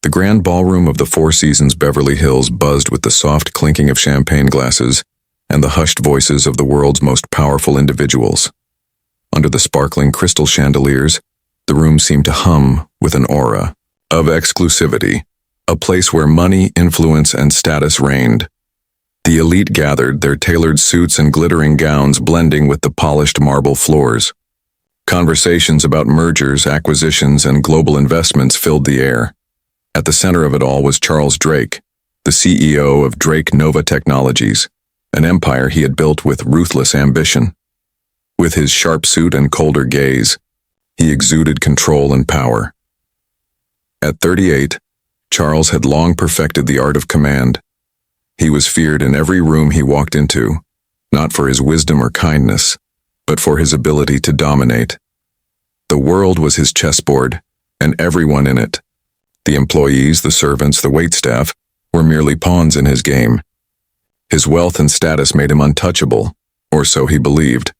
The grand ballroom of the Four Seasons Beverly Hills buzzed with the soft clinking of champagne glasses and the hushed voices of the world's most powerful individuals. Under the sparkling crystal chandeliers, the room seemed to hum with an aura of exclusivity, a place where money, influence, and status reigned. The elite gathered, their tailored suits and glittering gowns blending with the polished marble floors. Conversations about mergers, acquisitions, and global investments filled the air. At the center of it all was Charles Drake, the CEO of Drake Nova Technologies, an empire he had built with ruthless ambition. With his sharp suit and colder gaze, he exuded control and power. At 38, Charles had long perfected the art of command. He was feared in every room he walked into, not for his wisdom or kindness, but for his ability to dominate. The world was his chessboard, and everyone in it, the employees, the servants, the waitstaff, were merely pawns in his game. His wealth and status made him untouchable, or so he believed.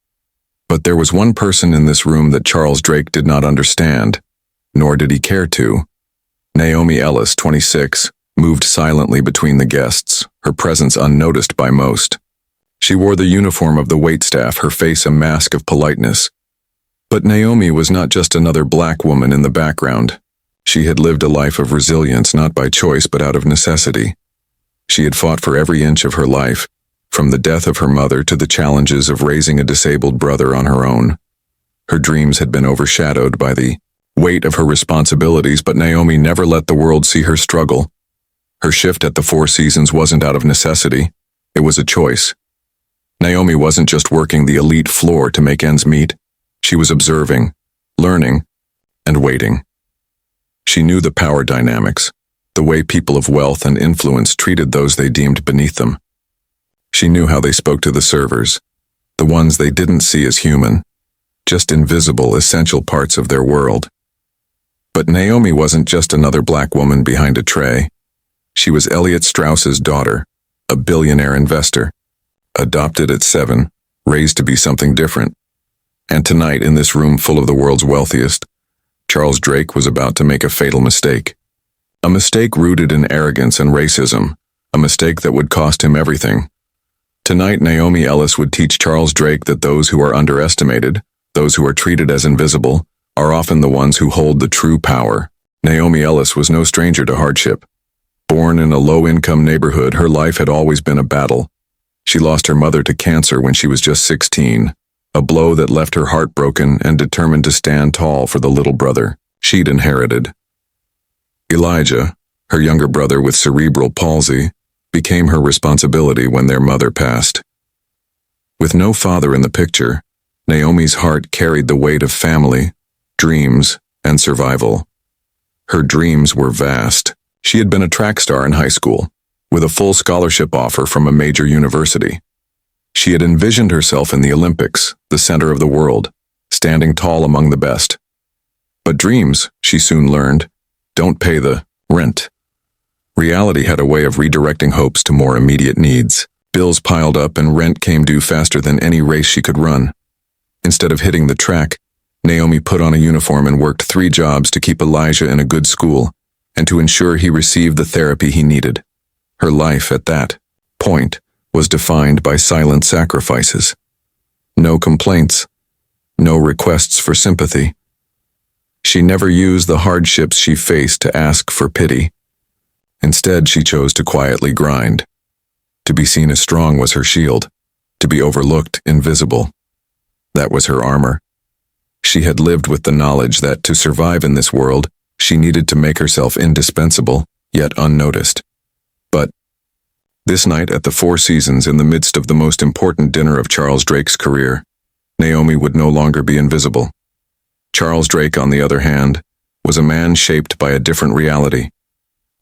But there was one person in this room that Charles Drake did not understand, nor did he care to. Naomi Ellis, 26, moved silently between the guests, her presence unnoticed by most. She wore the uniform of the waitstaff, her face a mask of politeness. But Naomi was not just another black woman in the background. She had lived a life of resilience, not by choice but out of necessity. She had fought for every inch of her life, from the death of her mother to the challenges of raising a disabled brother on her own. Her dreams had been overshadowed by the weight of her responsibilities, but Naomi never let the world see her struggle. Her shift at the Four Seasons wasn't out of necessity. It was a choice. Naomi wasn't just working the elite floor to make ends meet. She was observing, learning, and waiting. She knew the power dynamics, the way people of wealth and influence treated those they deemed beneath them. She knew how they spoke to the servers, the ones they didn't see as human, just invisible, essential parts of their world. But Naomi wasn't just another black woman behind a tray. She was Elliot Strauss's daughter, a billionaire investor, adopted at 7, raised to be something different. And tonight, in this room full of the world's wealthiest, Charles Drake was about to make a fatal mistake. A mistake rooted in arrogance and racism, a mistake that would cost him everything. Tonight, Naomi Ellis would teach Charles Drake that those who are underestimated, those who are treated as invisible, are often the ones who hold the true power. Naomi Ellis was no stranger to hardship. Born in a low-income neighborhood, her life had always been a battle. She lost her mother to cancer when she was just 16, a blow that left her heartbroken and determined to stand tall for the little brother she'd inherited. Elijah, her younger brother with cerebral palsy, became her responsibility when their mother passed. With no father in the picture, Naomi's heart carried the weight of family, dreams, and survival. Her dreams were vast. She had been a track star in high school, with a full scholarship offer from a major university. She had envisioned herself in the Olympics, the center of the world, standing tall among the best. But dreams, she soon learned, don't pay the rent. Reality had a way of redirecting hopes to more immediate needs. Bills piled up and rent came due faster than any race she could run. Instead of hitting the track, Naomi put on a uniform and worked 3 jobs to keep Elijah in a good school and to ensure he received the therapy he needed. Her life at that point was defined by silent sacrifices. No complaints, no requests for sympathy. She never used the hardships she faced to ask for pity. Instead, she chose to quietly grind. To be seen as strong was her shield. To be overlooked, invisible. That was her armor. She had lived with the knowledge that to survive in this world, she needed to make herself indispensable, yet unnoticed. But this night at the Four Seasons, in the midst of the most important dinner of Charles Drake's career, Naomi would no longer be invisible. Charles Drake, on the other hand, was a man shaped by a different reality,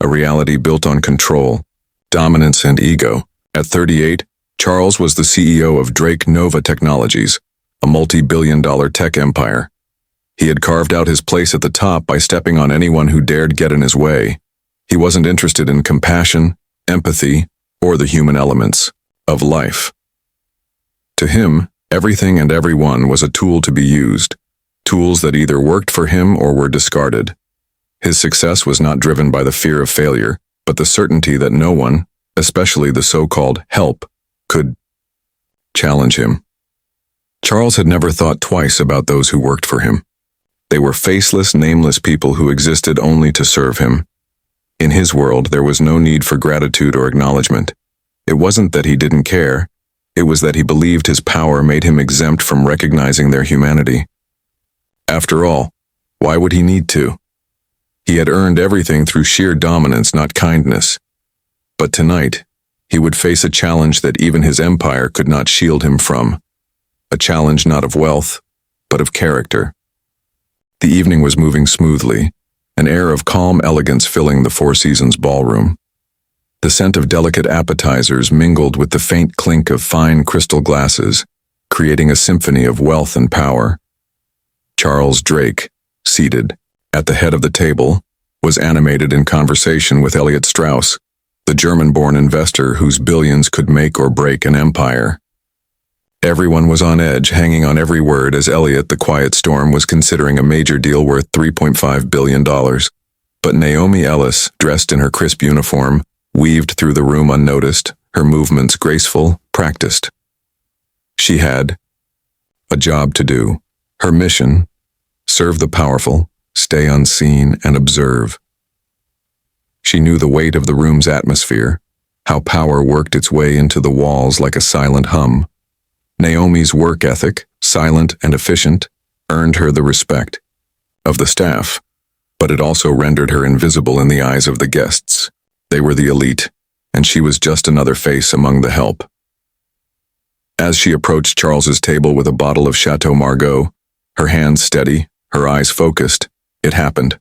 a reality built on control, dominance, and ego. At 38, Charles was the CEO of Drake Nova Technologies, a multi-billion-dollar tech empire. He had carved out his place at the top by stepping on anyone who dared get in his way. He wasn't interested in compassion, empathy, or the human elements of life. To him, everything and everyone was a tool to be used, tools that either worked for him or were discarded. His success was not driven by the fear of failure, but the certainty that no one, especially the so-called help, could challenge him. Charles had never thought twice about those who worked for him. They were faceless, nameless people who existed only to serve him. In his world, there was no need for gratitude or acknowledgement. It wasn't that he didn't care. It was that he believed his power made him exempt from recognizing their humanity. After all, why would he need to? He had earned everything through sheer dominance, not kindness. But tonight, he would face a challenge that even his empire could not shield him from. A challenge not of wealth, but of character. The evening was moving smoothly, an air of calm elegance filling the Four Seasons ballroom. The scent of delicate appetizers mingled with the faint clink of fine crystal glasses, creating a symphony of wealth and power. Charles Drake, seated at the head of the table, was animated in conversation with Elliot Strauss, the German-born investor whose billions could make or break an empire. Everyone was on edge, hanging on every word as Elliot, the quiet storm, was considering a major deal worth $3.5 billion. But Naomi Ellis, dressed in her crisp uniform, weaved through the room unnoticed, her movements graceful, practiced. She had a job to do. Her mission: serve the powerful, stay unseen, and observe. She knew the weight of the room's atmosphere, how power worked its way into the walls like a silent hum. Naomi's work ethic, silent and efficient, earned her the respect of the staff, but it also rendered her invisible in the eyes of the guests. They were the elite, and she was just another face among the help. As she approached Charles's table with a bottle of Chateau Margaux, her hands steady, her eyes focused, it happened.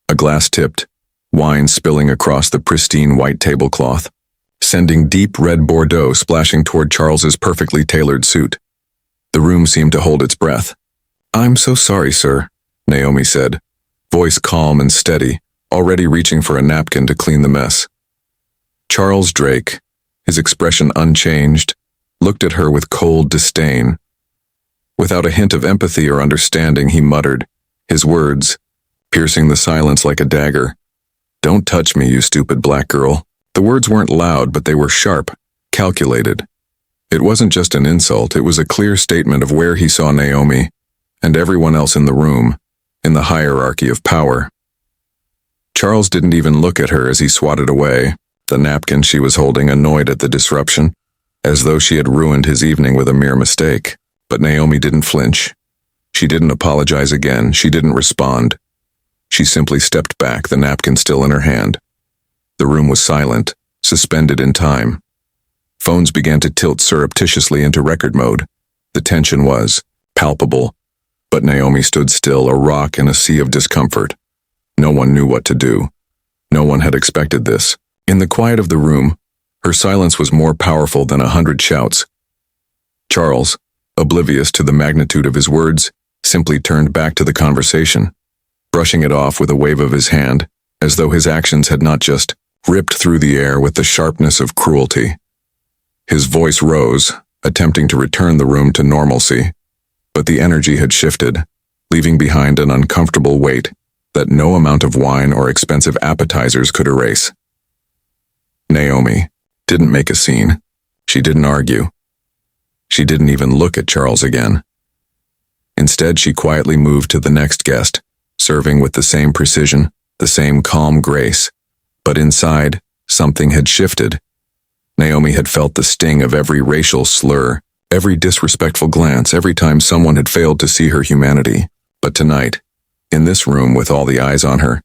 A glass tipped, wine spilling across the pristine white tablecloth, sending deep red Bordeaux splashing toward Charles's perfectly tailored suit. The room seemed to hold its breath. "I'm so sorry, sir," Naomi said, voice calm and steady, already reaching for a napkin to clean the mess. Charles Drake, his expression unchanged, looked at her with cold disdain. Without a hint of empathy or understanding, he muttered, his words piercing the silence like a dagger. "Don't touch me, you stupid black girl." The words weren't loud, but they were sharp, calculated. It wasn't just an insult, it was a clear statement of where he saw Naomi and everyone else in the room, in the hierarchy of power. Charles didn't even look at her as he swatted away, the napkin she was holding, annoyed at the disruption, as though she had ruined his evening with a mere mistake. But Naomi didn't flinch. She didn't apologize again, she didn't respond. She simply stepped back, the napkin still in her hand. The room was silent, suspended in time. Phones began to tilt surreptitiously into record mode. The tension was palpable, but Naomi stood still, a rock in a sea of discomfort. No one knew what to do. No one had expected this. In the quiet of the room, her silence was more powerful than 100 shouts. Charles, oblivious to the magnitude of his words, simply turned back to the conversation, brushing it off with a wave of his hand, as though his actions had not just ripped through the air with the sharpness of cruelty. His voice rose, attempting to return the room to normalcy, but the energy had shifted, leaving behind an uncomfortable weight that no amount of wine or expensive appetizers could erase. Naomi didn't make a scene. She didn't argue. She didn't even look at Charles again. Instead, she quietly moved to the next guest, serving with the same precision, the same calm grace. But inside, something had shifted. Naomi had felt the sting of every racial slur, every disrespectful glance, every time someone had failed to see her humanity. But tonight, in this room with all the eyes on her,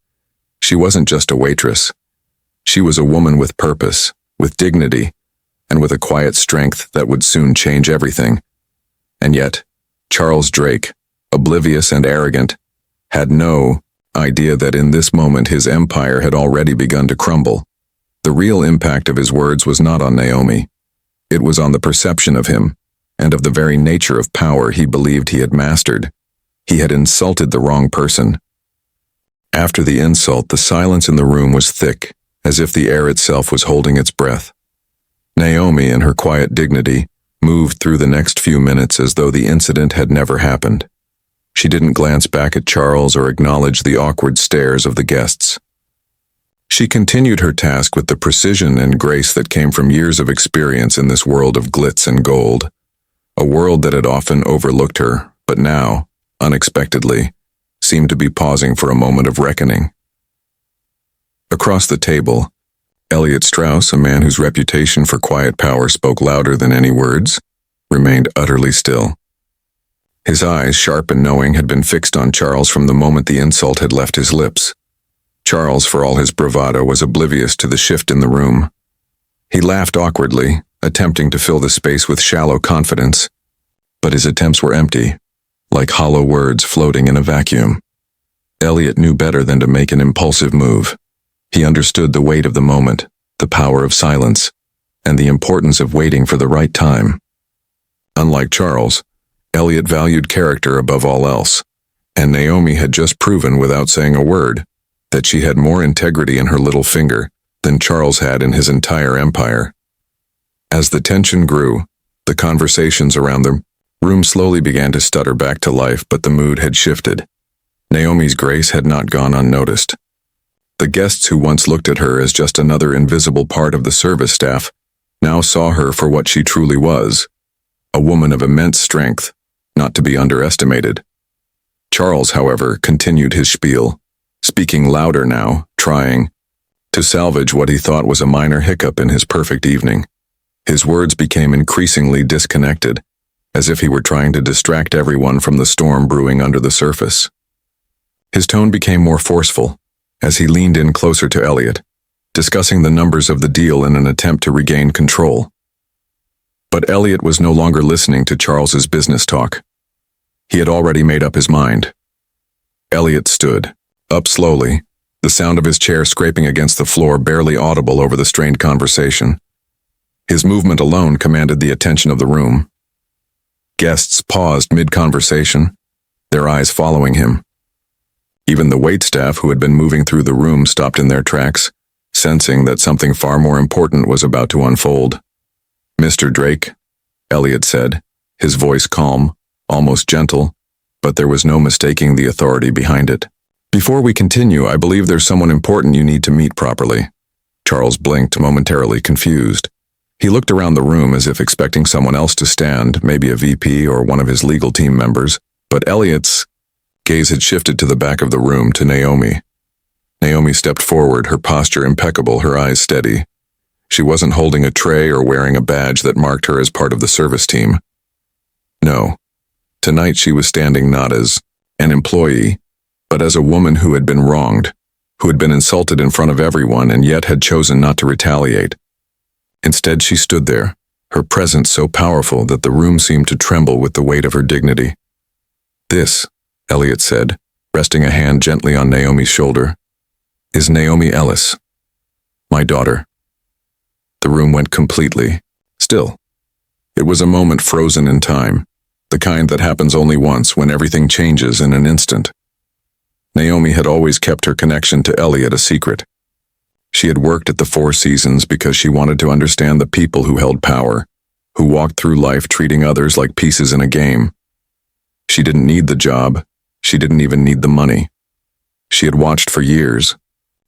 she wasn't just a waitress. She was a woman with purpose, with dignity, and with a quiet strength that would soon change everything. And yet, Charles Drake, oblivious and arrogant, had no idea that in this moment his empire had already begun to crumble. The real impact of his words was not on Naomi. It was on the perception of him, and of the very nature of power he believed he had mastered. He had insulted the wrong person. After the insult, the silence in the room was thick, as if the air itself was holding its breath. Naomi, in her quiet dignity, moved through the next few minutes as though the incident had never happened. She didn't glance back at Charles or acknowledge the awkward stares of the guests. She continued her task with the precision and grace that came from years of experience in this world of glitz and gold, a world that had often overlooked her, but now, unexpectedly, seemed to be pausing for a moment of reckoning. Across the table, Elliot Strauss, a man whose reputation for quiet power spoke louder than any words, remained utterly still. His eyes, sharp and knowing, had been fixed on Charles from the moment the insult had left his lips. Charles, for all his bravado, was oblivious to the shift in the room. He laughed awkwardly, attempting to fill the space with shallow confidence, but his attempts were empty, like hollow words floating in a vacuum. Elliot knew better than to make an impulsive move. He understood the weight of the moment, the power of silence, and the importance of waiting for the right time. Unlike Charles, Elliot valued character above all else, and Naomi had just proven without saying a word that she had more integrity in her little finger than Charles had in his entire empire. As the tension grew, the conversations around the room slowly began to stutter back to life, but the mood had shifted. Naomi's grace had not gone unnoticed. The guests who once looked at her as just another invisible part of the service staff now saw her for what she truly was, a woman of immense strength, not to be underestimated. Charles, however, continued his spiel, speaking louder now, trying to salvage what he thought was a minor hiccup in his perfect evening. His words became increasingly disconnected, as if he were trying to distract everyone from the storm brewing under the surface. His tone became more forceful, as he leaned in closer to Elliot, discussing the numbers of the deal in an attempt to regain control. But Elliot was no longer listening to Charles's business talk. He had already made up his mind. Elliot stood, up slowly, the sound of his chair scraping against the floor barely audible over the strained conversation. His movement alone commanded the attention of the room. Guests paused mid-conversation, their eyes following him. Even the waitstaff who had been moving through the room stopped in their tracks, sensing that something far more important was about to unfold. "Mr. Drake," Elliot said, his voice calm, almost gentle, but there was no mistaking the authority behind it. "Before we continue, I believe there's someone important you need to meet properly." Charles blinked, momentarily confused. He looked around the room as if expecting someone else to stand, maybe a VP or one of his legal team members, but Elliot's gaze had shifted to the back of the room, to Naomi. Naomi stepped forward, her posture impeccable, her eyes steady. She wasn't holding a tray or wearing a badge that marked her as part of the service team. No. Tonight she was standing not as an employee, but as a woman who had been wronged, who had been insulted in front of everyone and yet had chosen not to retaliate. Instead, she stood there, her presence so powerful that the room seemed to tremble with the weight of her dignity. "This," Elliot said, resting a hand gently on Naomi's shoulder, "is Naomi Ellis, my daughter." The room went completely still. It was a moment frozen in time, the kind that happens only once when everything changes in an instant. Naomi had always kept her connection to Elliot a secret. She had worked at the Four Seasons because she wanted to understand the people who held power, who walked through life treating others like pieces in a game. She didn't need the job. She didn't even need the money. She had watched for years,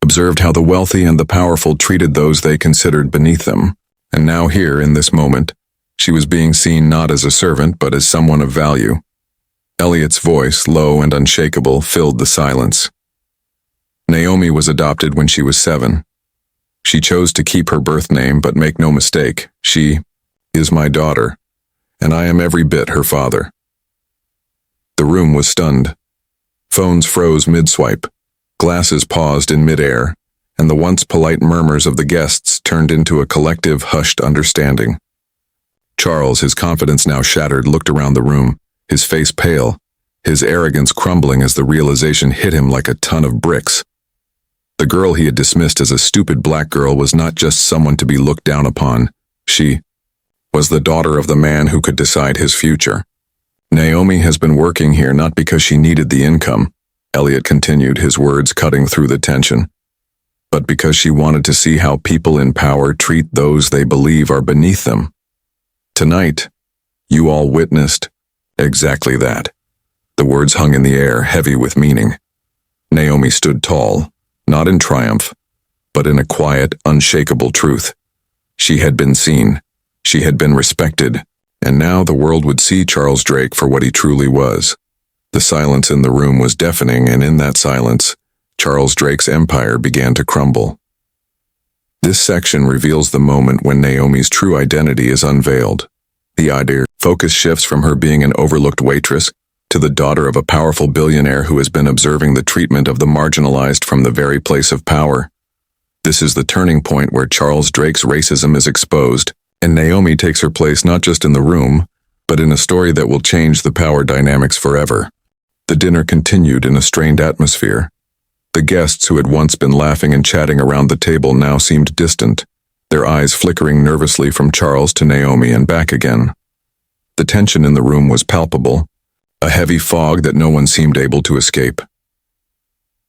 observed how the wealthy and the powerful treated those they considered beneath them, and now here, in this moment, she was being seen not as a servant but as someone of value. Elliot's voice, low and unshakable, filled the silence. Naomi was adopted when she was 7. She chose to keep her birth name, but make no mistake, she is my daughter, and I am every bit her father. The room was stunned. Phones froze mid-swipe, glasses paused in mid-air, and the once polite murmurs of the guests turned into a collective, hushed understanding. Charles, his confidence now shattered, looked around the room, his face pale, his arrogance crumbling as the realization hit him like a ton of bricks. The girl he had dismissed as a stupid black girl was not just someone to be looked down upon. She was the daughter of the man who could decide his future. "Naomi has been working here not because she needed the income," Elliot continued, his words cutting through the tension, "but because she wanted to see how people in power treat those they believe are beneath them. Tonight, you all witnessed exactly that." The words hung in the air, heavy with meaning. Naomi stood tall, not in triumph, but in a quiet, unshakable truth. She had been seen. She had been respected. And now the world would see Charles Drake for what he truly was. The silence in the room was deafening, and in that silence, Charles Drake's empire began to crumble. This section reveals the moment when Naomi's true identity is unveiled. The idea focus shifts from her being an overlooked waitress to the daughter of a powerful billionaire who has been observing the treatment of the marginalized from the very place of power. This is the turning point where Charles Drake's racism is exposed, and Naomi takes her place not just in the room, but in a story that will change the power dynamics forever. The dinner continued in a strained atmosphere. The guests who had once been laughing and chatting around the table now seemed distant, their eyes flickering nervously from Charles to Naomi and back again. The tension in the room was palpable, a heavy fog that no one seemed able to escape.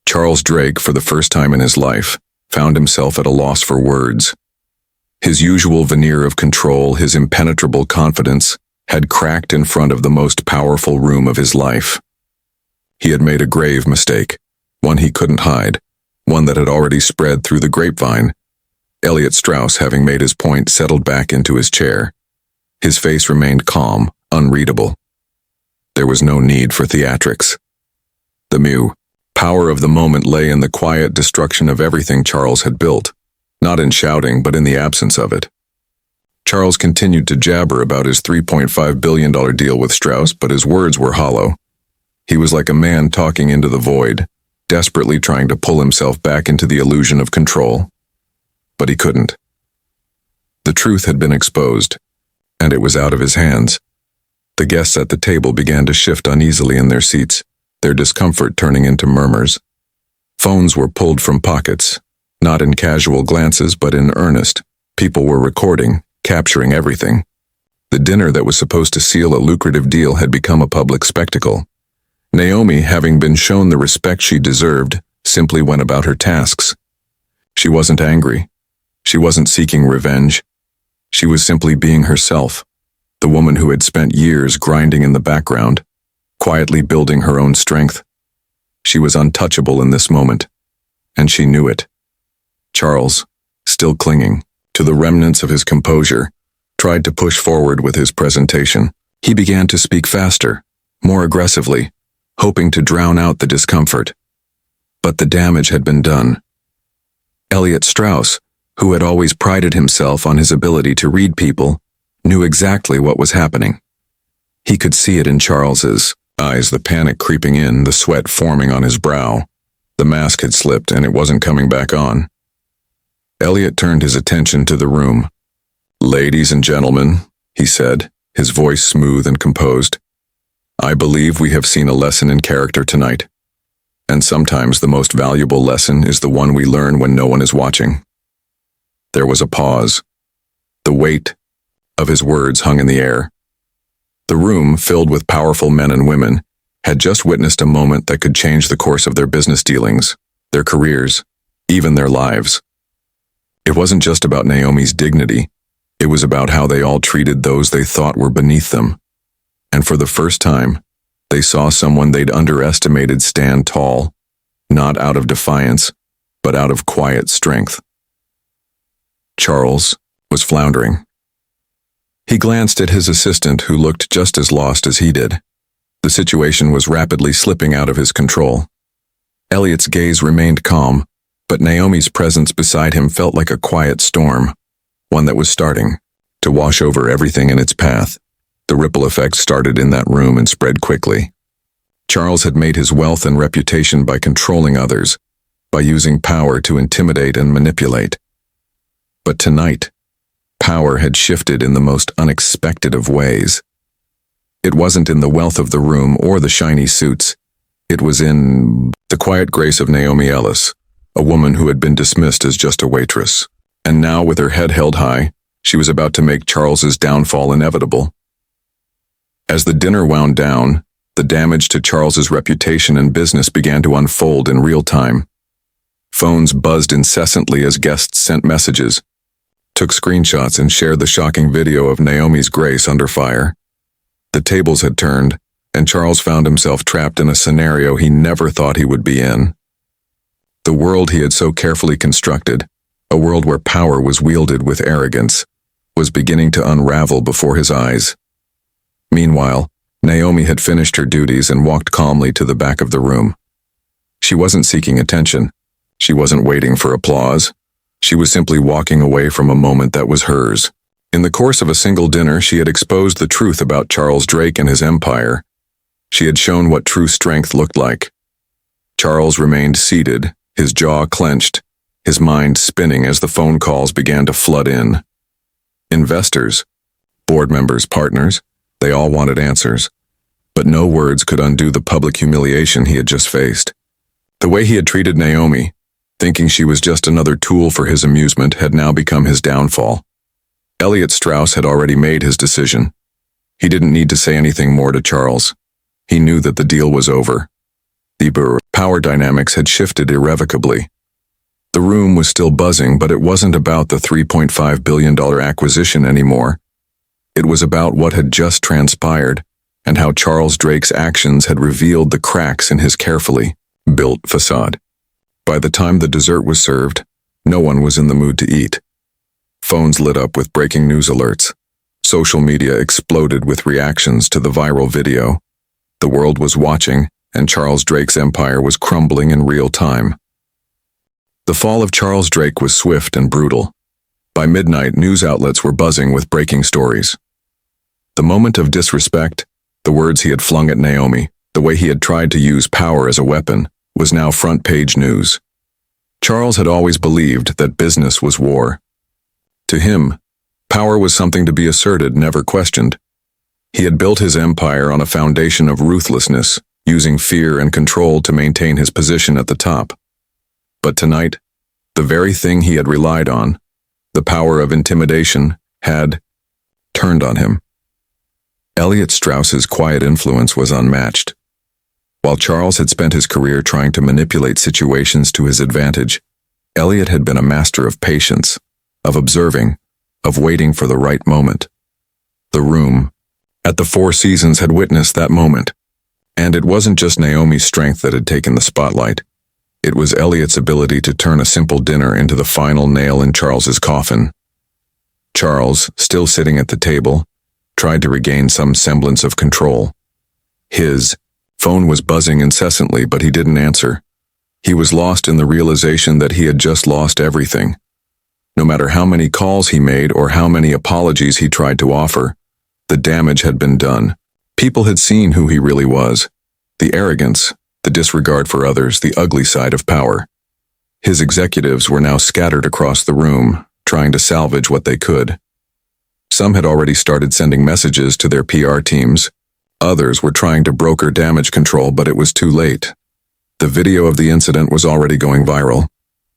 Charles Drake, for the first time in his life, found himself at a loss for words. His usual veneer of control, his impenetrable confidence, had cracked in front of the most powerful room of his life. He had made a grave mistake, one he couldn't hide, one that had already spread through the grapevine. Elliot Strauss, having made his point, settled back into his chair. His face remained calm, unreadable. There was no need for theatrics. The power of the moment lay in the quiet destruction of everything Charles had built, not in shouting, but in the absence of it. Charles continued to jabber about his $3.5 billion deal with Strauss, but his words were hollow. He was like a man talking into the void, desperately trying to pull himself back into the illusion of control. But he couldn't. The truth had been exposed, and it was out of his hands. The guests at the table began to shift uneasily in their seats, their discomfort turning into murmurs. Phones were pulled from pockets, not in casual glances but in earnest. People were recording, capturing everything. The dinner that was supposed to seal a lucrative deal had become a public spectacle. Naomi, having been shown the respect she deserved, simply went about her tasks. She wasn't angry. She wasn't seeking revenge. She was simply being herself, the woman who had spent years grinding in the background, quietly building her own strength. She was untouchable in this moment, and she knew it. Charles, still clinging to the remnants of his composure, tried to push forward with his presentation. He began to speak faster, more aggressively, hoping to drown out the discomfort. But the damage had been done. Elliot Strauss, who had always prided himself on his ability to read people, knew exactly what was happening. He could see it in Charles's eyes, the panic creeping in, the sweat forming on his brow. The mask had slipped and it wasn't coming back on. Elliot turned his attention to the room. "Ladies and gentlemen," he said, his voice smooth and composed, "I believe we have seen a lesson in character tonight. And sometimes the most valuable lesson is the one we learn when no one is watching." There was a pause. The weight of his words hung in the air. The room, filled with powerful men and women, had just witnessed a moment that could change the course of their business dealings, their careers, even their lives. It wasn't just about Naomi's dignity. It was about how they all treated those they thought were beneath them. And for the first time, they saw someone they'd underestimated stand tall, not out of defiance, but out of quiet strength. Charles was floundering. He glanced at his assistant, who looked just as lost as he did. The situation was rapidly slipping out of his control. Elliot's gaze remained calm, but Naomi's presence beside him felt like a quiet storm, one that was starting to wash over everything in its path. The ripple effect started in that room and spread quickly. Charles had made his wealth and reputation by controlling others, by using power to intimidate and manipulate. But tonight, power had shifted in the most unexpected of ways. It wasn't in the wealth of the room or the shiny suits. It was in the quiet grace of Naomi Ellis, a woman who had been dismissed as just a waitress. And now, with her head held high, she was about to make Charles's downfall inevitable. As the dinner wound down, the damage to Charles's reputation and business began to unfold in real time. Phones buzzed incessantly as guests sent messages, took screenshots, and shared the shocking video of Naomi's grace under fire. The tables had turned, and Charles found himself trapped in a scenario he never thought he would be in. The world he had so carefully constructed, a world where power was wielded with arrogance, was beginning to unravel before his eyes. Meanwhile, Naomi had finished her duties and walked calmly to the back of the room. She wasn't seeking attention. She wasn't waiting for applause. She was simply walking away from a moment that was hers. In the course of a single dinner, she had exposed the truth about Charles Drake and his empire. She had shown what true strength looked like. Charles remained seated, his jaw clenched, his mind spinning as the phone calls began to flood in. Investors, board members, partners, they all wanted answers. But no words could undo the public humiliation he had just faced. The way he had treated Naomi, thinking she was just another tool for his amusement, had now become his downfall. Elliot Strauss had already made his decision. He didn't need to say anything more to Charles. He knew that the deal was over. The power dynamics had shifted irrevocably. The room was still buzzing, but it wasn't about the $3.5 billion acquisition anymore. It was about what had just transpired and how Charles Drake's actions had revealed the cracks in his carefully built facade. By the time the dessert was served, no one was in the mood to eat. Phones lit up with breaking news alerts. Social media exploded with reactions to the viral video. The world was watching, and Charles Drake's empire was crumbling in real time. The fall of Charles Drake was swift and brutal. By midnight, news outlets were buzzing with breaking stories. The moment of disrespect, the words he had flung at Naomi, the way he had tried to use power as a weapon, was now front-page news. Charles had always believed that business was war. To him, power was something to be asserted, never questioned. He had built his empire on a foundation of ruthlessness, using fear and control to maintain his position at the top. But tonight, the very thing he had relied on, the power of intimidation, had turned on him. Elliot Strauss's quiet influence was unmatched. While Charles had spent his career trying to manipulate situations to his advantage, Elliot had been a master of patience, of observing, of waiting for the right moment. The room, at the Four Seasons, had witnessed that moment. And it wasn't just Naomi's strength that had taken the spotlight. It was Elliot's ability to turn a simple dinner into the final nail in Charles's coffin. Charles, still sitting at the table, tried to regain some semblance of control. His phone was buzzing incessantly, but he didn't answer. He was lost in the realization that he had just lost everything. No matter how many calls he made or how many apologies he tried to offer, the damage had been done. People had seen who he really was. The arrogance, the disregard for others, the ugly side of power. His executives were now scattered across the room, trying to salvage what they could. Some had already started sending messages to their PR teams. Others were trying to broker damage control, but it was too late. The video of the incident was already going viral.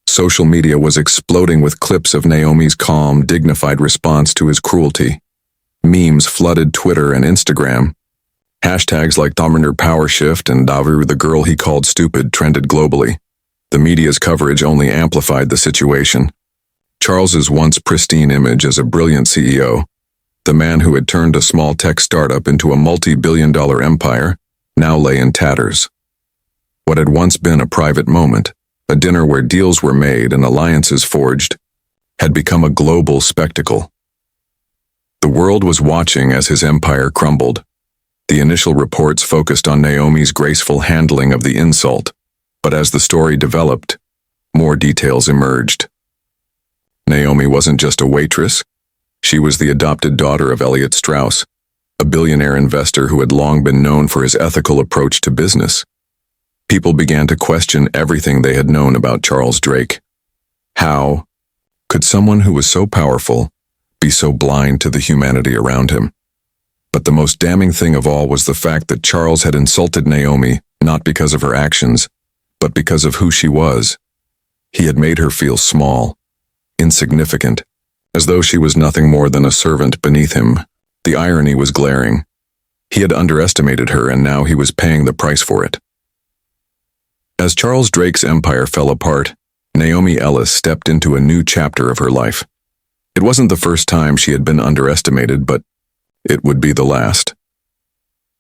Social media was exploding with clips of Naomi's calm, dignified response to his cruelty. Memes flooded Twitter and Instagram. Hashtags like Dominator Power Shift and Davu, the girl he called stupid, trended globally. The media's coverage only amplified the situation. Charles's once pristine image as a brilliant CEO, the man who had turned a small tech startup into a multi-billion-dollar empire, now lay in tatters. What had once been a private moment, a dinner where deals were made and alliances forged, had become a global spectacle. The world was watching as his empire crumbled. The initial reports focused on Naomi's graceful handling of the insult, but as the story developed, more details emerged. Naomi wasn't just a waitress. She was the adopted daughter of Elliot Strauss, a billionaire investor who had long been known for his ethical approach to business. People began to question everything they had known about Charles Drake. How could someone who was so powerful be so blind to the humanity around him? But the most damning thing of all was the fact that Charles had insulted Naomi not because of her actions, but because of who she was. He had made her feel small, insignificant, as though she was nothing more than a servant beneath him. The irony was glaring. He had underestimated her, and now he was paying the price for it. As Charles Drake's empire fell apart, Naomi Ellis stepped into a new chapter of her life. It wasn't the first time she had been underestimated, but it would be the last.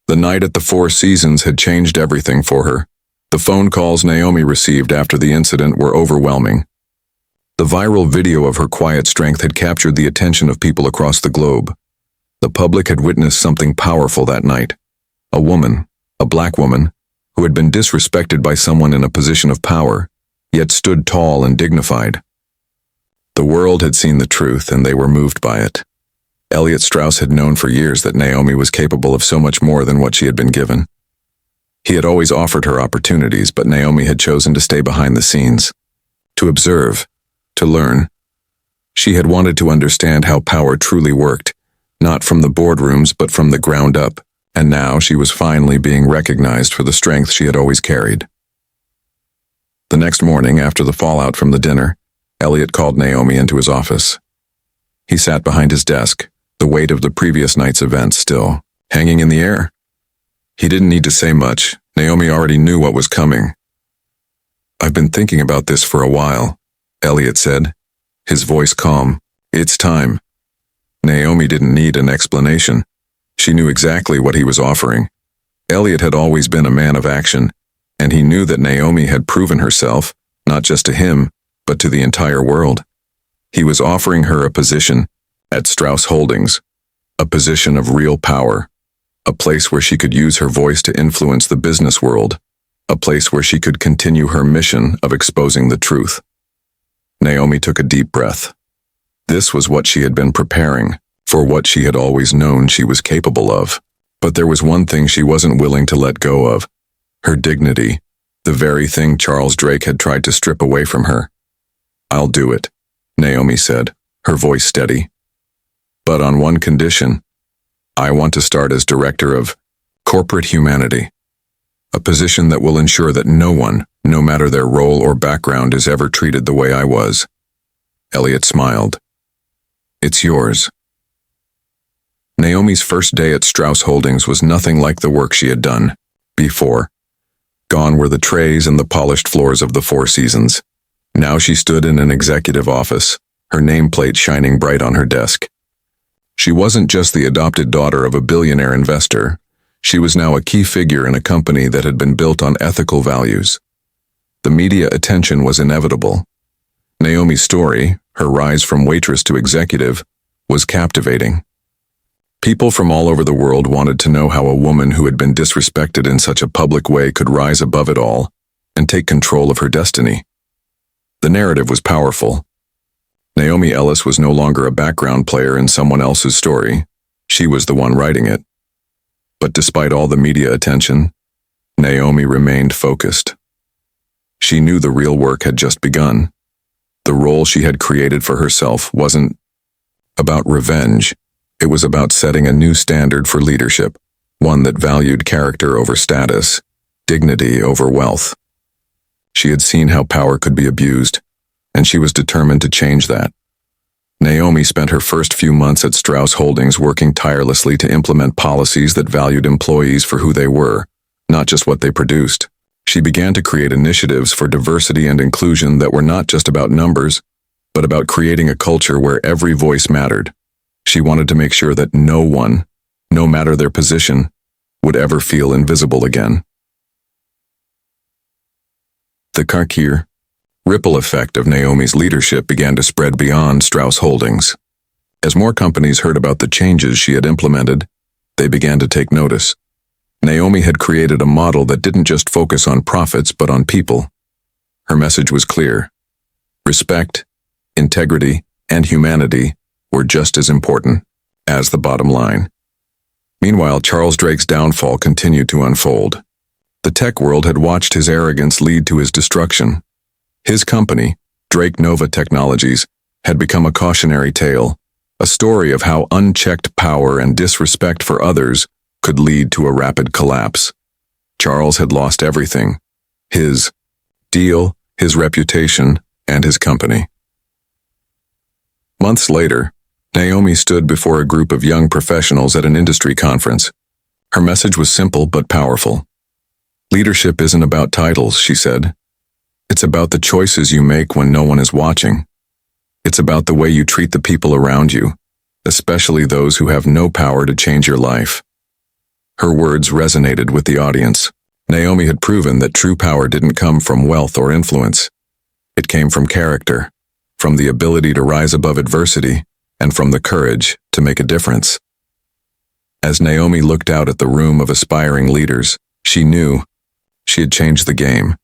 The night at the Four Seasons had changed everything for her. The phone calls Naomi received after the incident were overwhelming. The viral video of her quiet strength had captured the attention of people across the globe. The public had witnessed something powerful that night. A woman, a black woman, who had been disrespected by someone in a position of power, yet stood tall and dignified. The world had seen the truth, and they were moved by it. Elliot Strauss had known for years that Naomi was capable of so much more than what she had been given. He had always offered her opportunities, but Naomi had chosen to stay behind the scenes, to observe, to learn. She had wanted to understand how power truly worked, not from the boardrooms but from the ground up, and now she was finally being recognized for the strength she had always carried. The next morning, after the fallout from the dinner, Elliot called Naomi into his office. He sat behind his desk, the weight of the previous night's events still hanging in the air. He didn't need to say much. Naomi already knew what was coming. "I've been thinking about this for a while," Elliot said, his voice calm. "It's time." Naomi didn't need an explanation. She knew exactly what he was offering. Elliot had always been a man of action, and he knew that Naomi had proven herself, not just to him, but to the entire world. He was offering her a position at Strauss Holdings, a position of real power, a place where she could use her voice to influence the business world, a place where she could continue her mission of exposing the truth. Naomi took a deep breath. This was what she had been preparing, for what she had always known she was capable of. But there was one thing she wasn't willing to let go of: her dignity, the very thing Charles Drake had tried to strip away from her. "I'll do it," Naomi said, her voice steady. "But on one condition. I want to start as director of corporate humanity, a position that will ensure that no one, no matter their role or background, is ever treated the way I was." Elliot smiled. "It's yours." Naomi's first day at Strauss Holdings was nothing like the work she had done before. Gone were the trays and the polished floors of the Four Seasons. Now she stood in an executive office, her nameplate shining bright on her desk. She wasn't just the adopted daughter of a billionaire investor. She was now a key figure in a company that had been built on ethical values. The media attention was inevitable. Naomi's story, her rise from waitress to executive, was captivating. People from all over the world wanted to know how a woman who had been disrespected in such a public way could rise above it all and take control of her destiny. The narrative was powerful. Naomi Ellis was no longer a background player in someone else's story. She was the one writing it. But despite all the media attention, Naomi remained focused. She knew the real work had just begun. The role she had created for herself wasn't about revenge. It was about setting a new standard for leadership, one that valued character over status, dignity over wealth. She had seen how power could be abused, and she was determined to change that. Naomi spent her first few months at Strauss Holdings working tirelessly to implement policies that valued employees for who they were, not just what they produced. She began to create initiatives for diversity and inclusion that were not just about numbers, but about creating a culture where every voice mattered. She wanted to make sure that no one, no matter their position, would ever feel invisible again. The Karkir ripple effect of Naomi's leadership began to spread beyond Strauss Holdings. As more companies heard about the changes she had implemented, they began to take notice. Naomi had created a model that didn't just focus on profits but on people. Her message was clear. Respect, integrity, and humanity were just as important as the bottom line. Meanwhile, Charles Drake's downfall continued to unfold. The tech world had watched his arrogance lead to his destruction. His company, Drake Nova Technologies, had become a cautionary tale, a story of how unchecked power and disrespect for others could lead to a rapid collapse. Charles had lost everything: his deal, his reputation, and his company. Months later, Naomi stood before a group of young professionals at an industry conference. Her message was simple but powerful. "Leadership isn't about titles," she said. "It's about the choices you make when no one is watching. It's about the way you treat the people around you, especially those who have no power to change your life." Her words resonated with the audience. Naomi had proven that true power didn't come from wealth or influence. It came from character, from the ability to rise above adversity, and from the courage to make a difference. As Naomi looked out at the room of aspiring leaders, she knew she had changed the game.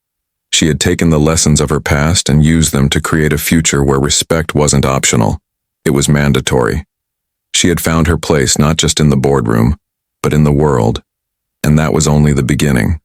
She had taken the lessons of her past and used them to create a future where respect wasn't optional. It was mandatory. She had found her place not just in the boardroom, but in the world, and that was only the beginning.